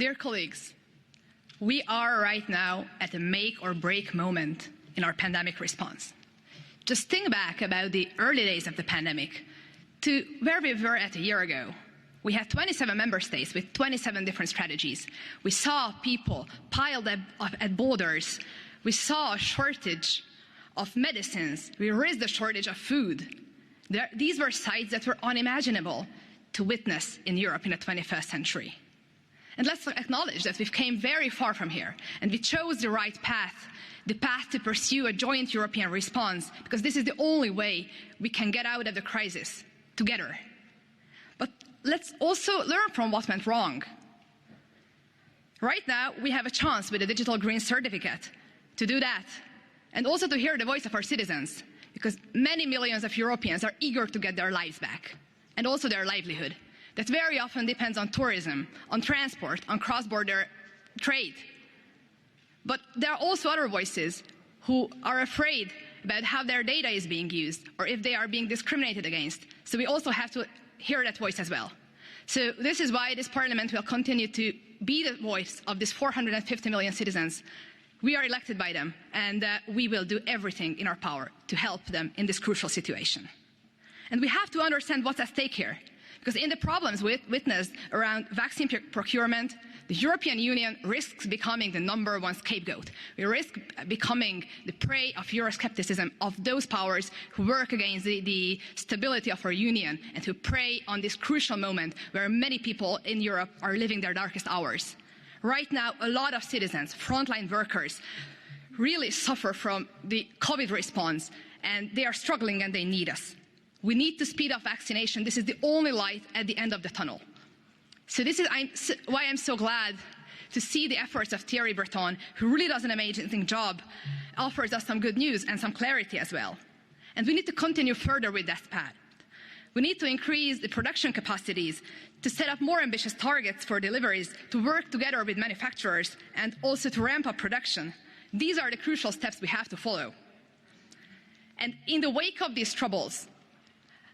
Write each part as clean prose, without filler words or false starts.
Dear colleagues, we are right now at a make or break moment in our pandemic response. Just think back about the early days of the pandemic to where we were a year ago. We had 27 member states with 27 different strategies. We saw people piled up at borders. We saw a shortage of medicines. We risked a shortage of food. These were sights that were unimaginable to witness in Europe in the 21st century. And let's acknowledge that we've came very far from here, and we chose the right path, the path to pursue a joint European response, because this is the only way we can get out of the crisis together. But let's also learn from what went wrong. Right now, we have a chance with the digital green certificate to do that, and also to hear the voice of our citizens, because many millions of Europeans are eager to get their lives back, and also their livelihood. That very often depends on tourism, on transport, on cross-border trade. But there are also other voices who are afraid about how their data is being used or if they are being discriminated against. So we also have to hear that voice as well. So this is why this Parliament will continue to be the voice of these 450 million citizens. We are elected by them, and we will do everything in our power to help them in this crucial situation. And we have to understand what's at stake here. Because in the problems witnessed around vaccine procurement, the European Union risks becoming the #1 scapegoat. We risk becoming the prey of Euroscepticism, of those powers who work against the stability of our union and who prey on this crucial moment where many people in Europe are living their darkest hours. Right now, a lot of citizens, frontline workers, really suffer from the COVID response, and they are struggling and they need us. We need to speed up vaccination. This is the only light at the end of the tunnel. So this is why I'm so glad to see the efforts of Thierry Breton, who really does an amazing job, offers us some good news and some clarity as well. And we need to continue further with that path. We need to increase the production capacities, to set up more ambitious targets for deliveries, to work together with manufacturers, and also to ramp up production. These are the crucial steps we have to follow. And in the wake of these troubles,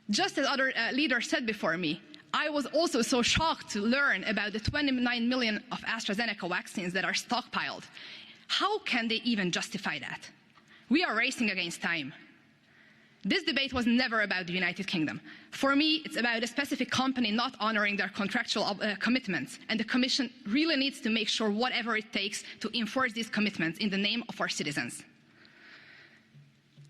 just as other leaders said before me, I was also so shocked to learn about the 29 million of AstraZeneca vaccines that are stockpiled. How can they even justify that? We are racing against time. This debate was never about the United Kingdom. For me, it's about a specific company not honoring their contractual commitments, and the Commission really needs to make sure whatever it takes to enforce these commitments in the name of our citizens.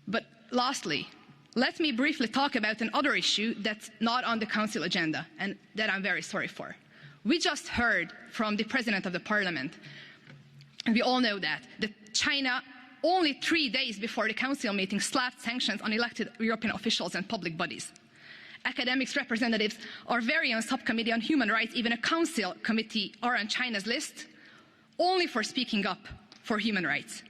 But lastly, let me briefly talk about another issue that's not on the Council agenda and that I'm very sorry for. We just heard from the President of the Parliament, and we all know that China, only 3 days before the Council meeting, slapped sanctions on elected European officials and public bodies. Academics, representatives, our very own subcommittee on human rights, even a Council committee are on China's list only for speaking up for human rights.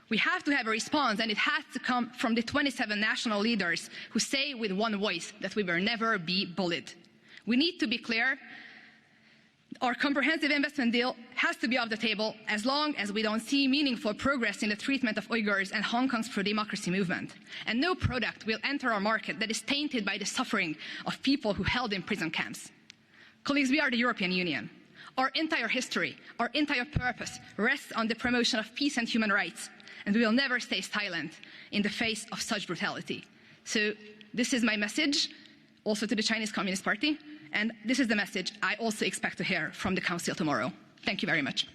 We have to have a response, and it has to come from the 27 national leaders who say with one voice that we will never be bullied. We need to be clear. Our comprehensive investment deal has to be off the table as long as we don't see meaningful progress in the treatment of Uyghurs and Hong Kong's pro-democracy movement. And no product will enter our market that is tainted by the suffering of people who held in prison camps. Colleagues, we are the European Union. Our entire history, our entire purpose rests on the promotion of peace and human rights. And we will never stay silent in the face of such brutality. So this is my message also to the Chinese Communist Party, and this is the message I also expect to hear from the Council tomorrow. Thank you very much.